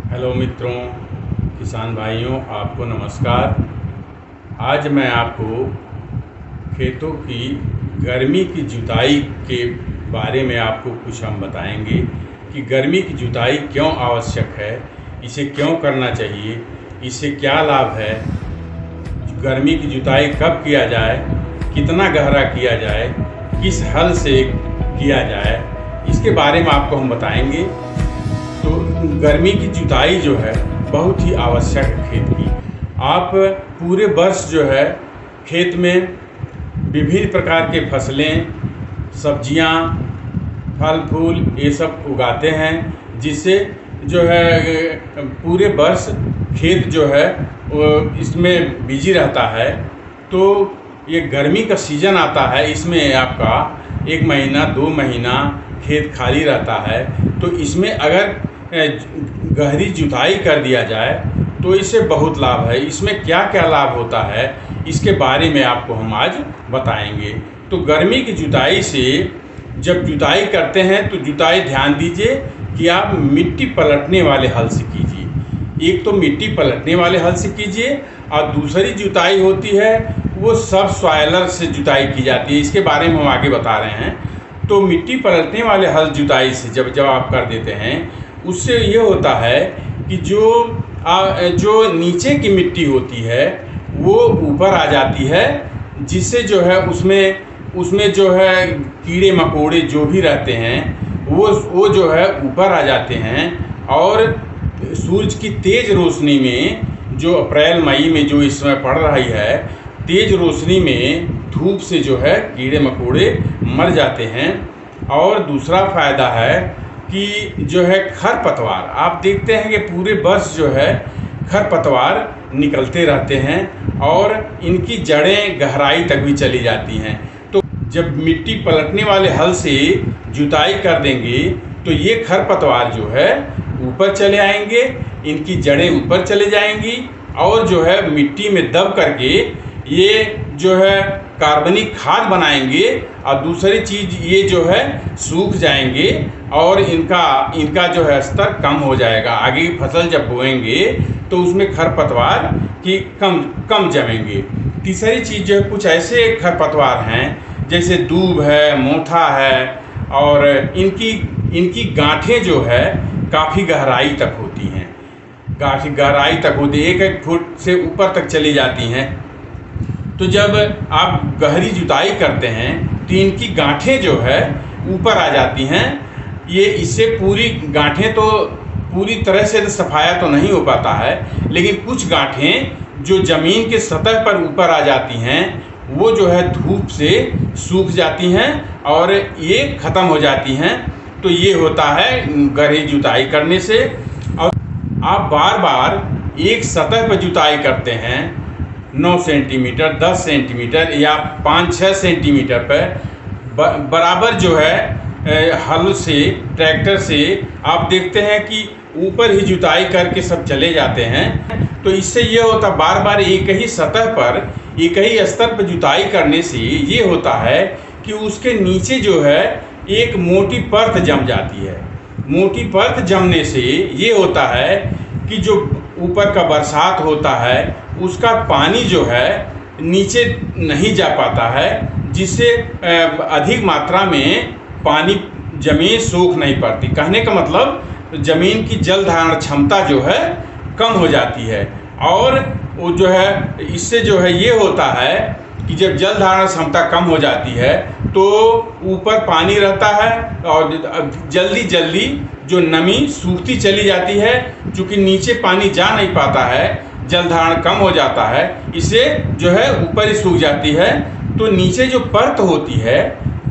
Hello मित्रों, किसान भाइयों, आपको नमस्कार। आज मैं आपको खेतों की गर्मी की जुताई के बारे में आपको कुछ हम बताएंगे कि गर्मी की जुताई क्यों आवश्यक है, इसे क्यों करना चाहिए, इससे क्या लाभ है, गर्मी की जुताई कब किया जाए, कितना गहरा किया जाए, किस हल से किया जाए, इसके बारे में आपको हम बताएंगे। तो गर्मी की जुताई जो है बहुत ही आवश्यक है खेत की। आप पूरे वर्ष जो है खेत में विभिन्न प्रकार के फसलें, सब्जियां, फल फूल ये सब उगाते हैं, जिससे जो है पूरे वर्ष खेत जो है वो इसमें बिजी रहता है। तो ये गर्मी का सीज़न आता है, इसमें आपका 1 महीना 2 महीना खेत खाली रहता है। तो इसमें अगर गहरी जुताई कर दिया जाए तो इससे बहुत लाभ है। इसमें क्या क्या लाभ होता है इसके बारे में आपको हम आज बताएंगे। तो गर्मी की जुताई से जब जुताई करते हैं तो जुताई ध्यान दीजिए कि आप मिट्टी पलटने वाले हल से कीजिए। एक तो मिट्टी पलटने वाले हल से कीजिए और दूसरी जुताई होती है वो सब सॉइलर से जुताई की जाती है। इसके बारे में हम आगे बता रहे हैं। तो मिट्टी पलटने वाले हल जुताई से जब आप कर देते हैं, उससे ये होता है कि जो नीचे की मिट्टी होती है वो ऊपर आ जाती है, जिससे जो है उसमें जो है कीड़े मकोड़े जो भी रहते हैं वो जो है ऊपर आ जाते हैं। और सूरज की तेज़ रोशनी में, जो अप्रैल मई में जो इस समय पड़ रही है, तेज़ रोशनी में धूप से जो है कीड़े मकोड़े मर जाते हैं। और दूसरा फ़ायदा है कि जो है खरपतवार, आप देखते हैं कि पूरे वर्ष जो है खरपतवार निकलते रहते हैं और इनकी जड़ें गहराई तक भी चली जाती हैं। तो जब मिट्टी पलटने वाले हल से जुताई कर देंगे तो ये खरपतवार जो है ऊपर चले आएंगे, इनकी जड़ें ऊपर चले जाएंगी और जो है मिट्टी में दब करके ये जो है कार्बनिक खाद बनाएंगे। और दूसरी चीज़ ये जो है सूख जाएंगे और इनका जो है स्तर कम हो जाएगा। आगे की फसल जब बोएंगे तो उसमें खरपतवार की कम जमेंगे। तीसरी चीज़ जो है कुछ ऐसे खरपतवार हैं जैसे दूब है, मोथा है, और इनकी गांठें जो है काफ़ी गहराई तक होती हैं, काफ़ी गहराई तक होती है, 1-1 फुट से ऊपर तक चली जाती हैं। तो जब आप गहरी जुताई करते हैं तो इनकी गांठें जो है ऊपर आ जाती हैं। ये इससे पूरी गांठें तो पूरी तरह से सफाया तो नहीं हो पाता है, लेकिन कुछ गांठें जो ज़मीन के सतह पर ऊपर आ जाती हैं वो जो है धूप से सूख जाती हैं और ये ख़त्म हो जाती हैं। तो ये होता है गहरी जुताई करने से। और आप बार बार एक सतह पर जुताई करते हैं 9 सेंटीमीटर, 10 सेंटीमीटर या 5-6 सेंटीमीटर पर बराबर जो है हल से, ट्रैक्टर से आप देखते हैं कि ऊपर ही जुताई करके सब चले जाते हैं। तो इससे ये होता, बार बार एक ही सतह पर, एक ही स्तर पर जुताई करने से ये होता है कि उसके नीचे जो है एक मोटी परत जम जाती है। मोटी परत जमने से ये होता है कि जो ऊपर का बरसात होता है उसका पानी जो है नीचे नहीं जा पाता है, जिससे अधिक मात्रा में पानी ज़मीन सूख नहीं पड़ती। कहने का मतलब ज़मीन की जल धारण क्षमता जो है कम हो जाती है। और वो जो है इससे जो है ये होता है कि जब जल धारण क्षमता कम हो जाती है तो ऊपर पानी रहता है और जल्दी जो नमी सूखती चली जाती है। चूँकि नीचे पानी जा नहीं पाता है, जल धारण कम हो जाता है, इससे जो है ऊपर ही सूख जाती है। तो नीचे जो परत होती है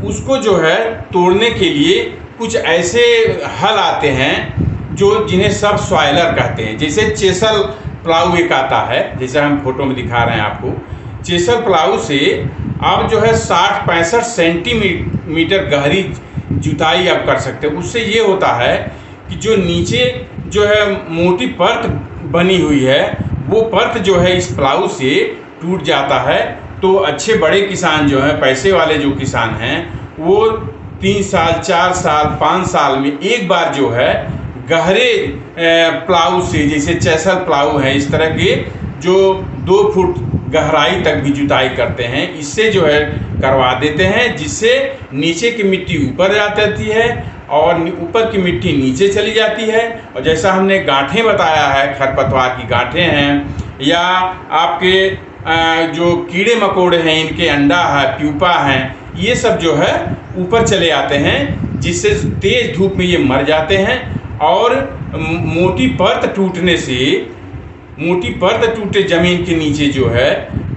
उसको जो है तोड़ने के लिए कुछ ऐसे हल आते हैं जिन्हें सब सॉइलर कहते हैं। जैसे चेसल प्लाऊ एक आता है, जैसे हम फोटो में दिखा रहे हैं आपको। चेसल प्लाऊ से आप जो है 60-65 सेंटीमीटर गहरी जुताई आप कर सकते हैं। उससे ये होता है कि जो नीचे जो है मोटी परत बनी हुई है वो परत जो है इस प्लाऊ से टूट जाता है। तो अच्छे बड़े किसान जो हैं, पैसे वाले जो किसान हैं, वो 3 साल, 4 साल, 5 साल में एक बार जो है गहरे प्लाऊ से, जैसे चैसल प्लाऊ है, इस तरह के जो 2 फुट गहराई तक भी जुताई करते हैं, इससे जो है करवा देते हैं, जिससे नीचे की मिट्टी ऊपर जा जाती है और ऊपर की मिट्टी नीचे चली जाती है। और जैसा हमने गांठें बताया है, खरपतवार की गांठें हैं या आपके जो कीड़े मकोड़े हैं, इनके अंडा है, प्यूपा हैं, ये सब जो है ऊपर चले आते हैं, जिससे तेज़ धूप में ये मर जाते हैं। और मोटी परत टूटे ज़मीन के नीचे जो है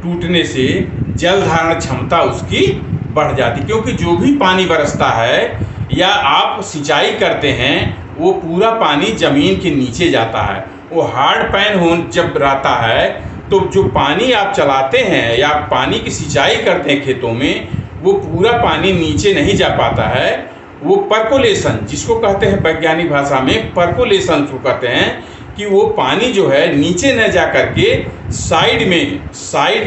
टूटने से जल धारण क्षमता उसकी बढ़ जाती, क्योंकि जो भी पानी बरसता है या आप सिंचाई करते हैं वो पूरा पानी ज़मीन के नीचे जाता है। वो हार्ड पैन जब रहता है तो जो पानी आप चलाते हैं या पानी की सिंचाई करते हैं खेतों में, वो पूरा पानी नीचे नहीं जा पाता है। वो परकोलेशन, जिसको कहते हैं वैज्ञानिक भाषा में परकोलेशन को कहते हैं, कि वो पानी जो है नीचे न जा कर के साइड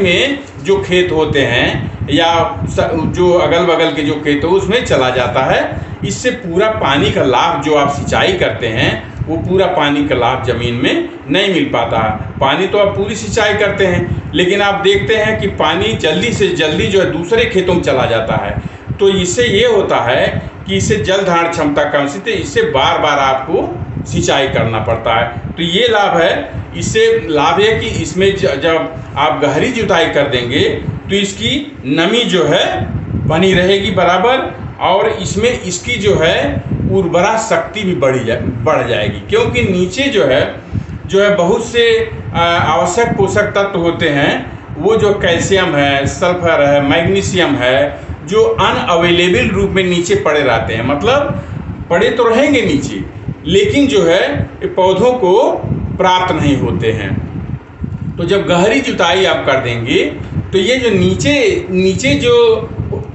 में जो खेत होते हैं या जो अगल बगल के जो खेत हो उसमें चला जाता है। इससे पूरा पानी का लाभ जो आप सिंचाई करते हैं वो पूरा पानी का लाभ ज़मीन में नहीं मिल पाता है। पानी तो आप पूरी सिंचाई करते हैं, लेकिन आप देखते हैं कि पानी जल्दी से जल्दी जो है दूसरे खेतों में चला जाता है। तो इससे ये होता है कि इससे जल धारण क्षमता कम से इससे बार बार आपको सिंचाई करना पड़ता है। तो ये लाभ है। इससे लाभ है कि इसमें जब आप गहरी जुताई कर देंगे तो इसकी नमी जो है बनी रहेगी बराबर, और इसमें इसकी जो है उर्वरा शक्ति भी बढ़ जाएगी, क्योंकि नीचे जो है बहुत से आवश्यक पोषक तत्व होते हैं। वो जो कैल्शियम है, सल्फर है, मैग्नीशियम है, जो अनअवेलेबल रूप में नीचे पड़े रहते हैं, मतलब पड़े तो रहेंगे नीचे, लेकिन जो है पौधों को प्राप्त नहीं होते हैं। तो जब गहरी जुताई आप कर देंगे तो ये जो नीचे जो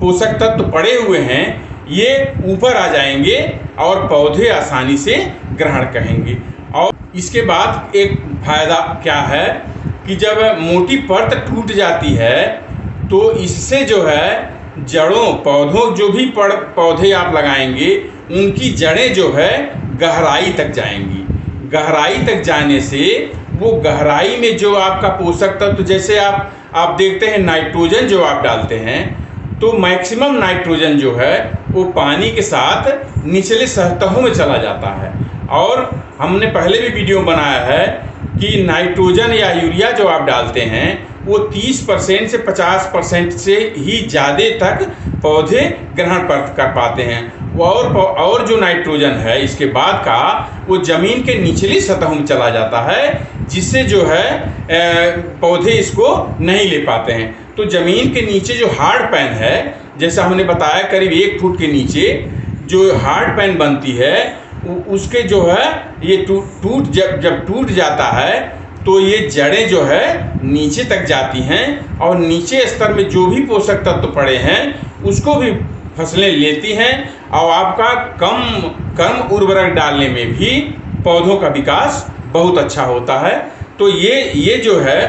पोषक तत्व पड़े हुए हैं ये ऊपर आ जाएंगे और पौधे आसानी से ग्रहण करेंगे। और इसके बाद एक फायदा क्या है कि जब मोटी परत टूट जाती है तो इससे जो है पौधों जो भी पौधे आप लगाएंगे उनकी जड़ें जो है गहराई तक जाएंगी। गहराई तक जाने से वो गहराई में जो आपका पोषक तत्व, जैसे आप देखते हैं नाइट्रोजन जो आप डालते हैं, तो मैक्सिमम नाइट्रोजन जो है वो पानी के साथ निचले सतहों में चला जाता है। और हमने पहले भी वीडियो बनाया है कि नाइट्रोजन या यूरिया जो आप डालते हैं वो 30% से 50% से ही ज़्यादा तक पौधे ग्रहण कर पाते हैं। और जो नाइट्रोजन है इसके बाद का वो ज़मीन के निचली सतहों में चला जाता है, जिससे जो है पौधे इसको नहीं ले पाते हैं। तो ज़मीन के नीचे जो हार्ड पैन है, जैसा हमने बताया करीब 1 फुट के नीचे जो हार्ड पैन बनती है, उसके जो है ये जब टूट जाता है तो ये जड़ें जो है नीचे तक जाती हैं और नीचे स्तर में जो भी पोषक तत्व पड़े हैं उसको भी फसलें लेती हैं, और आपका कम उर्वरक डालने में भी पौधों का विकास बहुत अच्छा होता है। तो ये जो है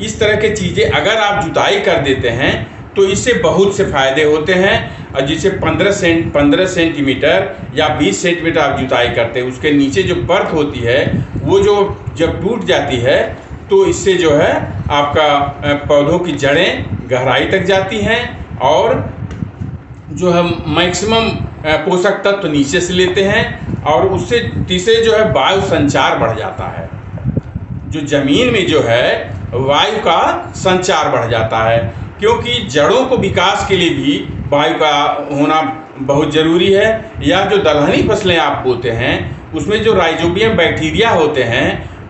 इस तरह के चीज़ें अगर आप जुताई कर देते हैं तो इससे बहुत से फ़ायदे होते हैं। और जिसे 15 सेंटीमीटर या 20 सेंटीमीटर आप जुताई करते हैं, उसके नीचे जो परत होती है वो जब टूट जाती है तो इससे जो है आपका पौधों की जड़ें गहराई तक जाती हैं और जो है मैक्सिमम पोषक तत्व नीचे से लेते हैं, और उससे तीसरे जो है वायु संचार बढ़ जाता है। जो ज़मीन में जो है वायु का संचार बढ़ जाता है, क्योंकि जड़ों को विकास के लिए भी वायु का होना बहुत ज़रूरी है। या जो दलहनी फसलें आप बोते हैं उसमें जो राइजोबियम बैक्टीरिया होते हैं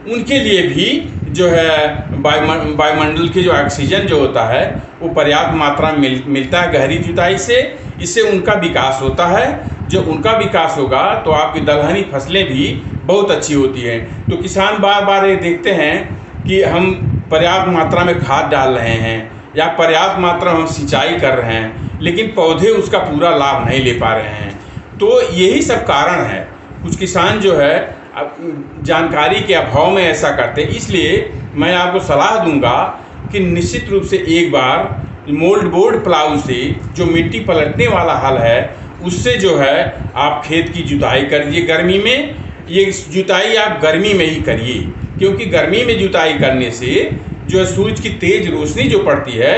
उनके लिए भी जो है वायुमंडल की जो ऑक्सीजन जो होता है वो पर्याप्त मात्रा में मिलता है गहरी जुताई से। इससे उनका विकास होता है। जब उनका विकास होगा तो आपकी दलहनी फसलें भी बहुत अच्छी होती हैं। तो किसान बार बार ये देखते हैं कि हम पर्याप्त मात्रा में खाद डाल रहे हैं या पर्याप्त मात्रा में हम सिंचाई कर रहे हैं, लेकिन पौधे उसका पूरा लाभ नहीं ले पा रहे हैं। तो यही सब कारण है। कुछ किसान जो है जानकारी के अभाव में ऐसा करते हैं। इसलिए मैं आपको सलाह दूंगा कि निश्चित रूप से एक बार मोल्ड बोर्ड प्लाऊ से, जो मिट्टी पलटने वाला हल है, उससे जो है आप खेत की जुताई करिए गर्मी में। ये जुताई आप गर्मी में ही करिए, क्योंकि गर्मी में जुताई करने से जो सूरज की तेज रोशनी जो पड़ती है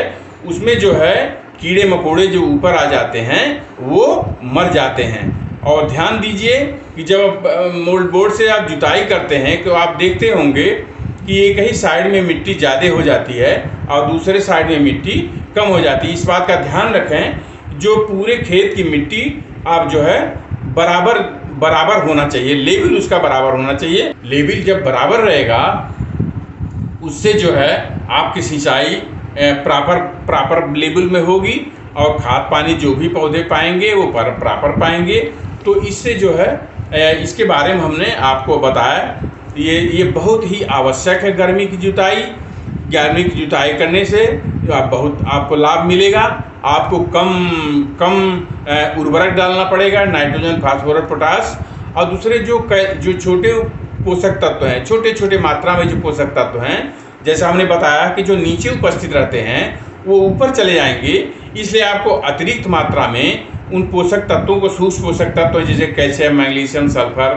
उसमें जो है कीड़े मकोड़े जो ऊपर आ जाते हैं वो मर जाते हैं। और ध्यान दीजिए कि जब मोल्ड बोर्ड से आप जुताई करते हैं तो आप देखते होंगे कि एक ही साइड में मिट्टी ज़्यादा हो जाती है और दूसरे साइड में मिट्टी कम हो जाती है। इस बात का ध्यान रखें, जो पूरे खेत की मिट्टी आप जो है बराबर होना चाहिए, लेवल उसका बराबर होना चाहिए। लेवल जब बराबर रहेगा उससे जो है आपकी सिंचाई प्रॉपर लेवल में होगी और खाद पानी जो भी पौधे पाएंगे वो प्रॉपर पाएंगे। तो इससे जो है इसके बारे में हमने आपको बताया। ये बहुत ही आवश्यक है गर्मी की जुताई। गर्मी की जुताई करने से आपको लाभ मिलेगा। आपको कम उर्वरक डालना पड़ेगा, नाइट्रोजन, फास्फोरस, पोटास, और दूसरे जो छोटे पोषक तत्व हैं, छोटे छोटे मात्रा में जो पोषक तत्व हैं, जैसा हमने बताया कि जो नीचे उपस्थित रहते हैं वो ऊपर चले जाएंगे। इसलिए आपको अतिरिक्त मात्रा में उन पोषक तत्वों को, सूक्ष्म पोषक तत्व जैसे calcium, magnesium, sulphur,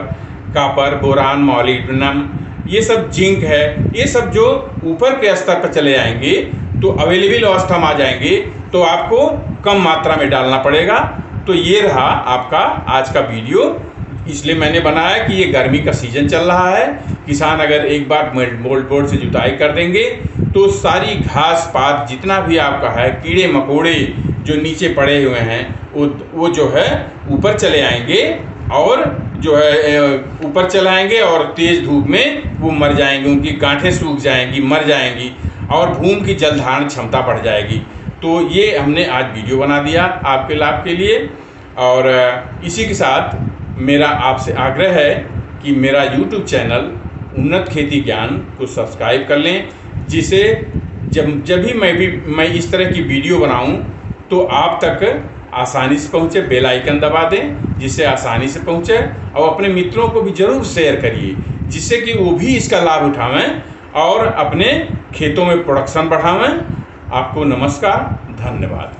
copper, boron, molybdenum, ये सब, जिंक है, ये सब जो ऊपर के स्तर पर चले जाएंगे तो अवेलेबल अवस्था में आ जाएंगे तो आपको कम मात्रा में डालना पड़ेगा। तो ये रहा आपका आज का वीडियो। इसलिए मैंने बनाया कि ये गर्मी का सीज़न चल रहा है, किसान अगर एक बार मोल्ड बोर्ड से जुताई कर देंगे तो सारी घास पात जितना भी आपका है, कीड़े मकोड़े जो नीचे पड़े हुए हैं वो जो है ऊपर चले आएंगे और जो है ऊपर चले आएंगे और तेज़ धूप में वो मर जाएंगे, उनकी गांठें सूख जाएंगी, मर जाएंगी और भूमि की जल धारण क्षमता बढ़ जाएगी। तो ये हमने आज वीडियो बना दिया आपके लाभ के लिए। और इसी के साथ मेरा आपसे आग्रह है कि मेरा YouTube चैनल उन्नत खेती ज्ञान को सब्सक्राइब कर लें, जिसे जब भी मैं इस तरह की वीडियो बनाऊं तो आप तक आसानी से पहुंचे। बेल आइकन दबा दें जिससे आसानी से पहुंचे, और अपने मित्रों को भी ज़रूर शेयर करिए जिससे कि वो भी इसका लाभ उठावें और अपने खेतों में प्रोडक्शन बढ़ावें। आपको नमस्कार, धन्यवाद।